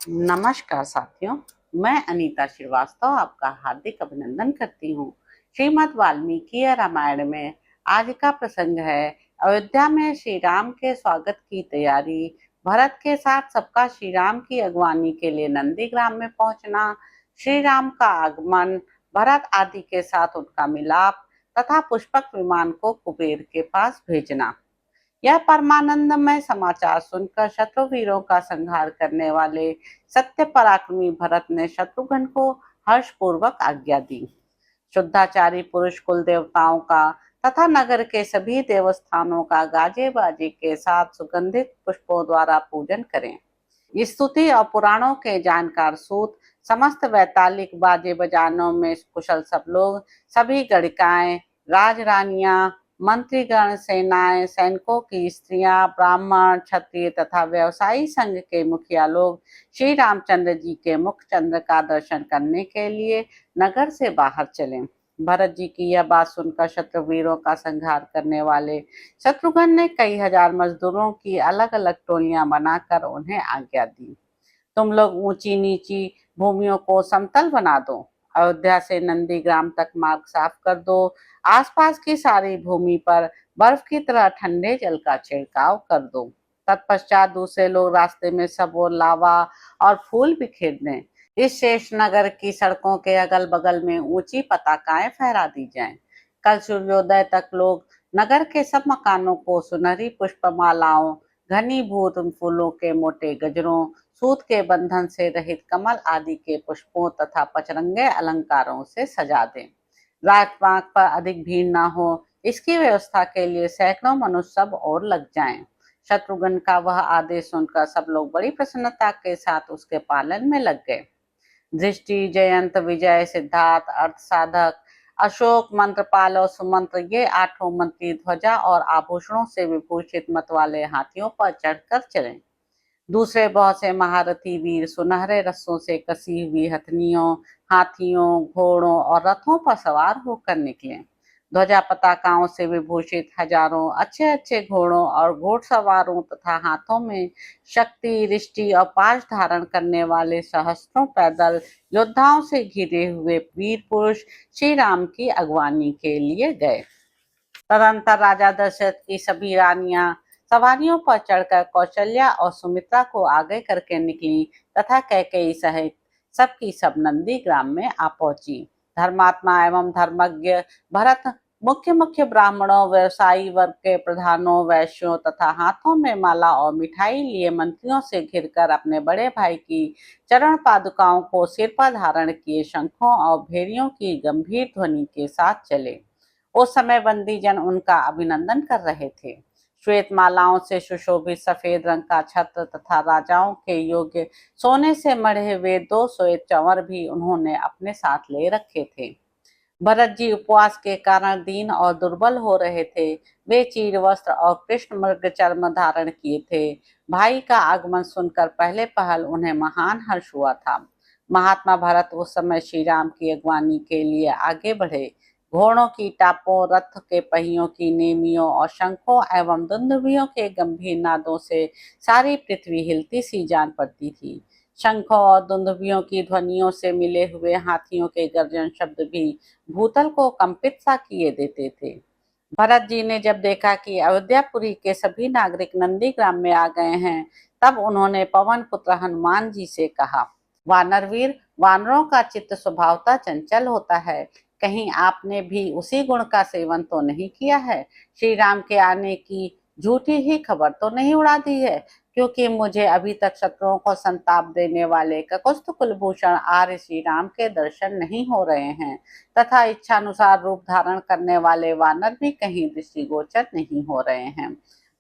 नमस्कार साथियों, मैं अनीता श्रीवास्तव आपका हार्दिक अभिनंदन करती हूँ। श्रीमद् वाल्मीकि रामायण में आज का प्रसंग है अयोध्या में श्री राम के स्वागत की तैयारी। भरत के साथ सबका श्री राम की अगवानी के लिए नंदीग्राम में पहुंचना, श्री राम का आगमन, भरत आदि के साथ उनका मिलाप तथा पुष्पक विमान को कुबेर के पास भेजना। यह परमानंदमय समाचार सुनकर शत्रुवीरों का संहार करने वाले सत्य पराक्रमी भरत ने शत्रुघ्न को हर्षपूर्वक आज्ञा दी। शुद्धाचारी पुरुष कुल देवताओं का तथा नगर के सभी देवस्थानों का गाजे बाजे के साथ सुगंधित पुष्पों द्वारा पूजन करें। स्तुति और पुराणों के जानकार सूत, समस्त वैतालिक बाजे बजानों में कुशल सब लोग, सभी गणिकाएं, राजरानियां, मंत्रीगण, सेनाएं, सैनिकों की स्त्रियां, ब्राह्मण, क्षत्रिय तथा व्यवसायी संघ के मुखिया लोग श्री रामचंद्र जी के मुख चंद्र का दर्शन करने के लिए नगर से बाहर चले। भरत जी की यह बात सुनकर शत्रुवीरों का संहार करने वाले शत्रुघ्न ने कई हजार मजदूरों की अलग अलग टोलियां बनाकर उन्हें आज्ञा दी। तुम लोग ऊंची नीची भूमियों को समतल बना दो, अयोध्या से नंदीग्राम तक मार्ग साफ कर दो, आसपास की सारी भूमि पर बर्फ की तरह ठंडे जल का छिड़काव कर दो। तत्पश्चात दूसरे लोग रास्ते में सब और लावा और फूल बिखेर दें। इस शेष नगर की सड़कों के अगल बगल में ऊंची पताकाएं फहरा दी जाएं। कल सूर्योदय तक लोग नगर के सब मकानों को सुनहरी पुष्पमालाओं, घनीभूत फूलों के मोटे गजरों, सूत के बंधन से रहित कमल आदि के पुष्पों तथा पचरंगे अलंकारों से सजा दें। राजमार्ग पर अधिक भीड़ न हो, इसकी व्यवस्था के लिए सैकड़ों मनुष्य सब और लग जाएं। शत्रुघ्न का वह आदेश सुनकर सब लोग बड़ी प्रसन्नता के साथ उसके पालन में लग गए। दृष्टि, जयंत, विजय, सिद्धार्थ, अर्थ साधक, अशोक, मंत्रपाल और सुमंत्र, ये आठों मंत्री ध्वजा और आभूषणों से विभूषित मत वाले हाथियों पर चढ़कर चले। दूसरे बहुत से महारथी वीर सुनहरे रस्सों से कसी हुई हथनियों, हाथियों, घोड़ों और रथों पर सवार होकर निकले। ध्वजा पताकाओं से विभूषित हजारों अच्छे अच्छे घोड़ों और घोड़सवारों तथा हाथों में शक्ति, रिष्टि और पाश धारण करने वाले सहस्त्रों पैदल योद्धाओं से घिरे हुए वीर पुरुष श्री राम की अगवानी के लिए गए। तदंतर राजा दशरथ की सभी रानियां सवारियों पर चढ़कर कौशल्या और सुमित्रा को आगे करके निकली तथा कैकेयी सहित सबकी सब नंदीग्राम में आ पहुंची। धर्मात्मा एवं धर्मज्ञ भरत मुख्य मुख्य ब्राह्मणों, व्यवसायी वर्ग के प्रधानों, वैश्यों तथा हाथों में माला और मिठाई लिए मंत्रियों से घिरकर अपने बड़े भाई की चरण पादुकाओं को सिर पर धारण किए शंखों और भेरियों की गंभीर ध्वनि के साथ चले। उस समय बंदी जन उनका अभिनंदन कर रहे थे। श्वेत मालाओं से सुशोभित सफेद रंग का छत्र तथा राजाओं के योग्य सोने से मढ़े हुए 2 श्वेत चंवर भी उन्होंने अपने साथ ले रखे थे। भरत जी उपवास के कारण दीन और दुर्बल हो रहे थे। वे चीर वस्त्र और कृष्ण मृग चर्म धारण किए थे। भाई का आगमन सुनकर पहले पहल उन्हें महान हर्ष हुआ था। महात्मा भरत उस समय श्री राम की अगवानी के लिए आगे बढ़े। घोड़ों की टापों, रथ के पहियों की नेमियों और शंखों एवं दुंदुभियों के गंभीर नादों से सारी पृथ्वी हिलती सी जान पड़ती थी। शंखों और दुंदुभियों की ध्वनियों से मिले हुए हाथियों के गर्जन शब्द भी भूतल को कंपित सा किए देते थे। भरत जी ने जब देखा कि अयोध्यापुरी के सभी नागरिक नंदीग्राम में आ गए हैं, तब उन्होंने पवन पुत्र हनुमान जी से कहा, वानरवीर, वानरों का चित्त स्वभावतः चंचल होता है। कहीं आपने भी उसी गुण का सेवन तो नहीं किया है? श्री राम के आने की झूठी ही खबर तो नहीं उड़ा दी है? क्योंकि मुझे अभी तक शत्रुओं को संताप देने वाले ककुस्थ कुलभूषण आर्य श्री राम के दर्शन नहीं हो रहे हैं तथा इच्छानुसार रूप धारण करने वाले वानर भी कहीं दृष्टिगोचर नहीं हो रहे हैं।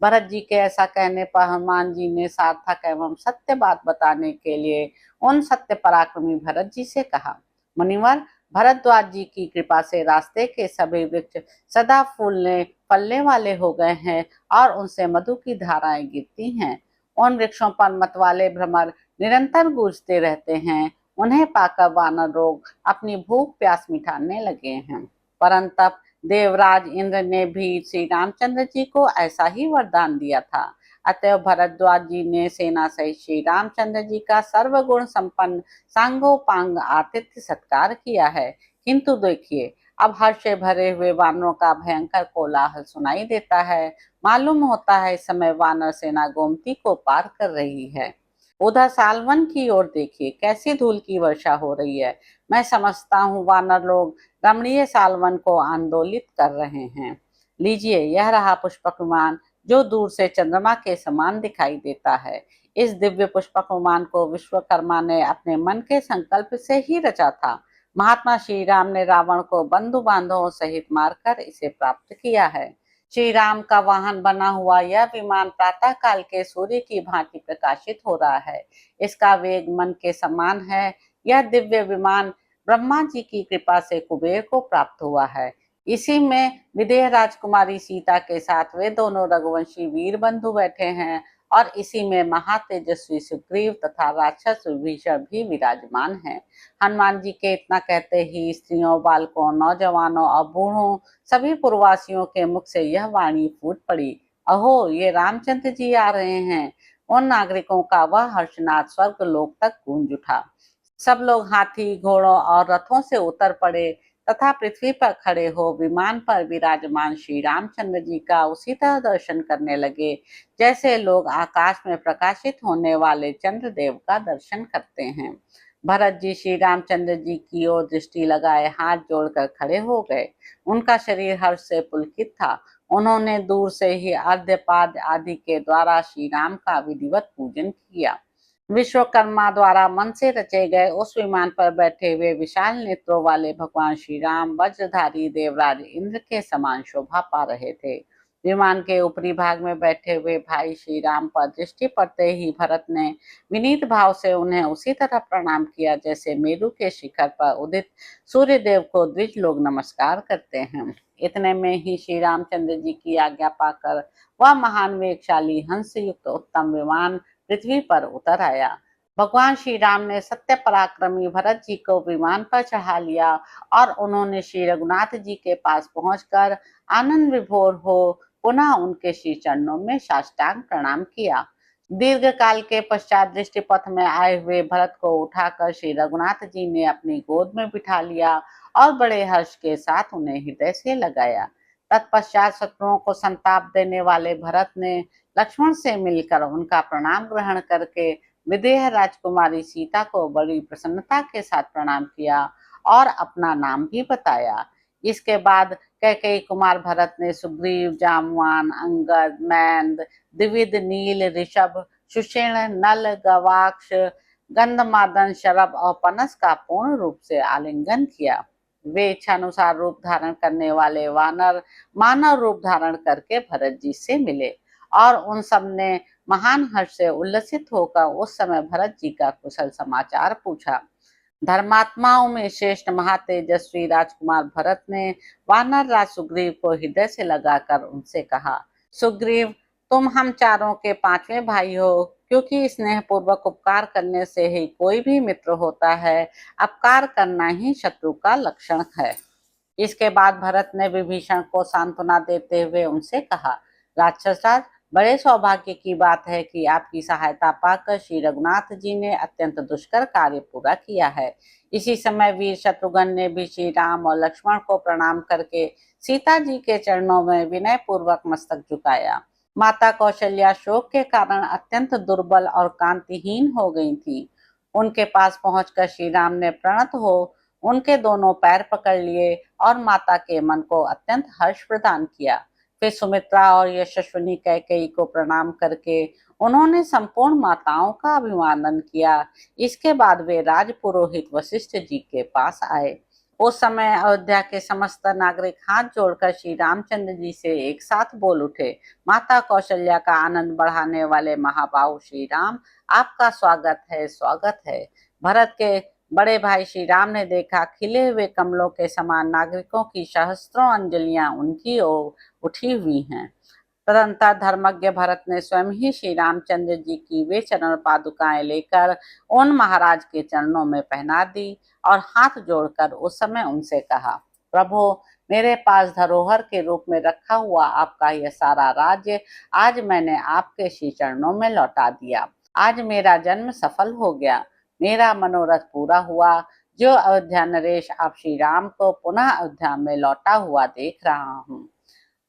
भरत जी के ऐसा कहने पर हनुमान जी ने सार्थक एवं सत्य बात बताने के लिए उन सत्य पराक्रमी भरत जी से कहा, मुनिवर, भरद्वाज जी की कृपा से रास्ते के सभी वृक्ष सदा फूलने फलने वाले हो गए हैं और उनसे मधु की धाराएं गिरती हैं। उन वृक्षों पर मत वाले भ्रमर निरंतर गूंजते रहते हैं। उन्हें पाकर वानर लोग अपनी भूख प्यास मिटाने लगे हैं। परंतप देवराज इंद्र ने भी श्री रामचंद्र जी को ऐसा ही वरदान दिया था। अतएव भरद्वाज जी ने सेना सहित श्री रामचंद्र जी का सर्वगुण संपन्न सांगोपांग आतिथ्य सत्कार किया है। किंतु देखिए, अब हर्ष से भरे हुए वानरों का भयंकर कोलाहल सुनाई देता है। मालूम होता है इस समय वानर सेना गोमती को पार कर रही है। उधर सालवन की ओर देखिए, कैसी धूल की वर्षा हो रही है। मैं समझता हूँ वानर लोग रमणीय सालवन को आंदोलित कर रहे हैं। लीजिए, यह रहा पुष्पक विमान जो दूर से चंद्रमा के समान दिखाई देता है। इस दिव्य पुष्पक विमान को विश्वकर्मा ने अपने मन के संकल्प से ही रचा था। महात्मा श्री राम ने रावण को बंधु बांधवों सहित मारकर इसे प्राप्त किया है। श्री राम का वाहन बना हुआ यह विमान प्रातः काल के सूर्य की भांति प्रकाशित हो रहा है। इसका वेग मन के समान है। यह दिव्य विमान ब्रह्मा जी की कृपा से कुबेर को प्राप्त हुआ है। इसी में विदेह राजकुमारी सीता के साथ वे दोनों रघुवंशी वीर बंधु बैठे हैं और इसी में महातेजस्वी सुग्रीव तथा राक्षस विभीषण भी विराजमान हैं। हनुमान जी के इतना कहते ही स्त्रियों, बालकों, नौजवानों और बूढ़ों सभी पूर्ववासियों के मुख से यह वाणी फूट पड़ी, अहो, ये रामचंद्र जी आ रहे हैं। उन नागरिकों का वह हर्षनाद स्वर्ग लोक तक गूंज उठा। सब लोग हाथी, घोड़ों और रथों से उतर पड़े तथा पृथ्वी पर खड़े हो विमान पर विराजमान श्री रामचंद्र जी का उसी तरह दर्शन करने लगे जैसे लोग आकाश में प्रकाशित होने वाले चंद्रदेव का दर्शन करते हैं। भरत जी श्री रामचंद्र जी की ओर दृष्टि लगाए हाथ जोड़कर खड़े हो गए। उनका शरीर हर्ष से पुलकित था। उन्होंने दूर से ही अर्घ्यपाद आदि के द्वारा श्री राम का विधिवत पूजन किया। विश्वकर्मा द्वारा मन से रचे गए उस विमान पर बैठे हुए विशाल नेत्रों वाले भगवान श्री राम वज्रधारी देवराज इंद्र के समान शोभा पा रहे थे। विमान के ऊपरी भाग में बैठे हुए भाई श्री राम पर दृष्टि पड़ते ही भरत ने विनीत भाव से उन्हें उसी तरह प्रणाम किया जैसे मेरु के शिखर पर उदित सूर्य देव को द्विज लोग नमस्कार करते हैं। इतने में ही श्री रामचंद्र जी की आज्ञा पाकर वह महान वेगशाली हंस युक्त उत्तम विमान पृथ्वी पर उतर आया। भगवान श्री राम ने सत्य पराक्रमी भरत जी को विमान पर चढ़ा लिया और उन्होंने श्री रघुनाथ जी के पास पहुंचकर आनंद विभोर हो पुनः उनके श्री चरणों में साष्टांग प्रणाम किया। दीर्घ काल के पश्चात दृष्टि पथ में आए हुए भरत को उठाकर श्री रघुनाथ जी ने अपनी गोद में बिठा लिया और बड़े हर्ष के साथ उन्हें हृदय से लगाया। तत्पश्चात शत्रुओं को संताप देने वाले भरत ने लक्ष्मण से मिलकर उनका प्रणाम ग्रहण करके विदेह राजकुमारी सीता को बड़ी प्रसन्नता के साथ प्रणाम किया और अपना नाम भी बताया। इसके बाद कैकेयी कुमार भरत ने सुग्रीव, जामवान, अंगद, मैंद, द्विविद, नील, ऋषभ, सुषेण, नल, गवाक्ष, गंधमादन, शरभ और पनस का पूर्ण रूप से आलिंगन किया। वे इच्छानुसार रूप धारण करने वाले वानर मानव रूप धारण करके भरत जी से मिले और उन सब ने महान हर्ष से उल्लसित होकर उस समय भरत जी का कुशल समाचार पूछा। धर्मात्माओं में श्रेष्ठ महातेजस्वी राजकुमार भरत ने वानर राज सुग्रीव को हृदय से लगाकर उनसे कहा, सुग्रीव, तुम हम चारों के पांचवें भाई हो, क्योंकि स्नेह पूर्वक उपकार करने से ही कोई भी मित्र होता है। अपकार करना ही शत्रु का लक्षण है। इसके बाद भरत ने विभीषण को सांत्वना देते हुए उनसे कहा, राक्षस राज, बड़े सौभाग्य की बात है कि आपकी सहायता पाकर श्री रघुनाथ जी ने अत्यंत दुष्कर कार्य पूरा किया है। इसी समय वीर शत्रुघ्न ने भी श्री राम और लक्ष्मण को प्रणाम करके सीता जी के चरणों में विनय पूर्वक मस्तक झुकाया। माता कौशल्या शोक के कारण अत्यंत दुर्बल और कांतिहीन हो गई थी। उनके पास पहुंचकर श्री राम ने प्रणत हो उनके दोनों पैर पकड़ लिए और माता के मन को अत्यंत हर्ष प्रदान किया। फिर सुमित्रा और यशस्विनी कैकेयी को प्रणाम करके उन्होंने संपूर्ण माताओं का अभिवादन किया। इसके बाद वे राजपुरोहित वशिष्ठ जी के पास आए। उस समय अयोध्या के समस्त नागरिक हाथ जोड़कर श्री रामचंद्र जी से एक साथ बोल उठे, माता कौशल्या का आनंद बढ़ाने वाले महाबाहु श्री राम, आपका स्वागत है, स्वागत है। भरत के बड़े भाई श्री राम ने देखा खिले हुए कमलों के समान नागरिकों की सहस्त्रों अंजलियां उनकी ओर उठी हुई हैं। तदंतर धर्मज्ञ भरत ने स्वयं ही श्री रामचंद्र जी की वे चरण पादुकाएं लेकर उन महाराज के चरणों में पहना दी और हाथ जोड़कर उस समय उनसे कहा, प्रभु, मेरे पास धरोहर के रूप में रखा हुआ आपका यह सारा राज्य आज मैंने आपके श्री चरणों में लौटा दिया। आज मेरा जन्म सफल हो गया, मेरा मनोरथ पूरा हुआ। जो अयोध्या नरेश, आप श्री राम को पुनः अयोध्या में लौटा हुआ देख रहा हूँ।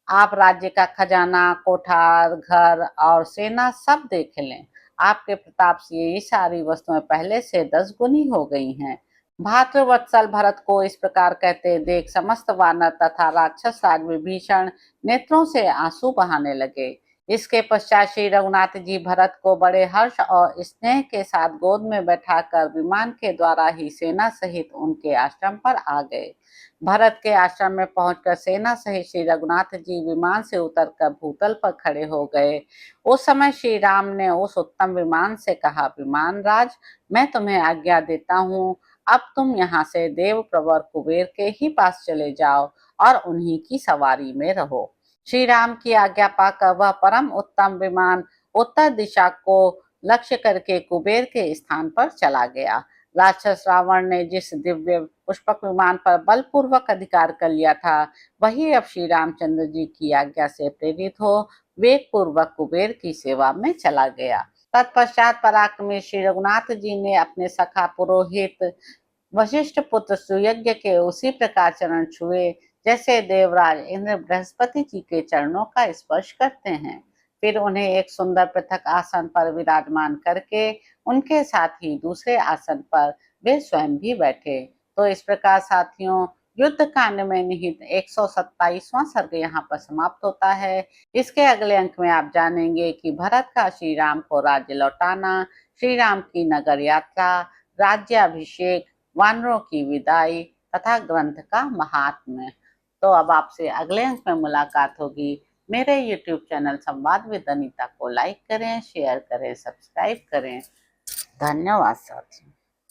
आप राज्य का खजाना, कोठार, घर और सेना सब देख लें। आपके प्रताप से ये सारी वस्तुएं पहले से 10 गुनी हो गई हैं। भातृवत्सल भरत को इस प्रकार कहते देख समस्त वानर तथा राक्षस राज विभीषण नेत्रों से आंसू बहाने लगे। इसके पश्चात श्री रघुनाथ जी भरत को बड़े हर्ष और स्नेह के साथ गोद में बैठाकर विमान के द्वारा ही सेना सहित उनके आश्रम पर आ गए। भरत के आश्रम में पहुंचकर सेना सहित श्री रघुनाथ जी विमान से उतरकर भूतल पर खड़े हो गए। उस समय श्री राम ने उस उत्तम विमान से कहा, विमान राज, मैं तुम्हें आज्ञा देता हूँ, अब तुम यहाँ से देव प्रवर कुबेर के ही पास चले जाओ और उन्हीं की सवारी में रहो। श्री राम की आज्ञा पाकर वह परम उत्तम विमान उत्तर दिशा को लक्ष्य करके कुबेर के स्थान पर चला गया। राक्षस रावण ने जिस दिव्य पुष्पक विमान पर बलपूर्वक अधिकार कर लिया था, वही अब श्री रामचंद्र जी की आज्ञा से प्रेरित हो वेग पूर्वक कुबेर की सेवा में चला गया। तत्पश्चात पराक्रमी श्री रघुनाथ जी ने अपने सखा पुरोहित वशिष्ठ पुत्र सुयज्ञ के उसी प्रकार चरण छुए जैसे देवराज इंद्र बृहस्पति जी के चरणों का स्पर्श करते हैं। फिर उन्हें एक सुंदर पृथक आसन पर विराजमान करके उनके साथ ही दूसरे आसन पर वे स्वयं भी बैठे। तो इस प्रकार साथियों, युद्ध कांड में निहित 127वां सर्ग यहाँ पर समाप्त होता है। इसके अगले अंक में आप जानेंगे कि भरत का श्री राम को राज्य लौटाना, श्री राम की नगर यात्रा, राज्याभिषेक, वानरों की विदाई तथा ग्रंथ का महात्म्य। तो अब आपसे अगले अंक में मुलाकात होगी। मेरे YouTube चैनल संवाद विद अनीता को लाइक करें, शेयर करें, सब्सक्राइब करें। धन्यवाद साथियों।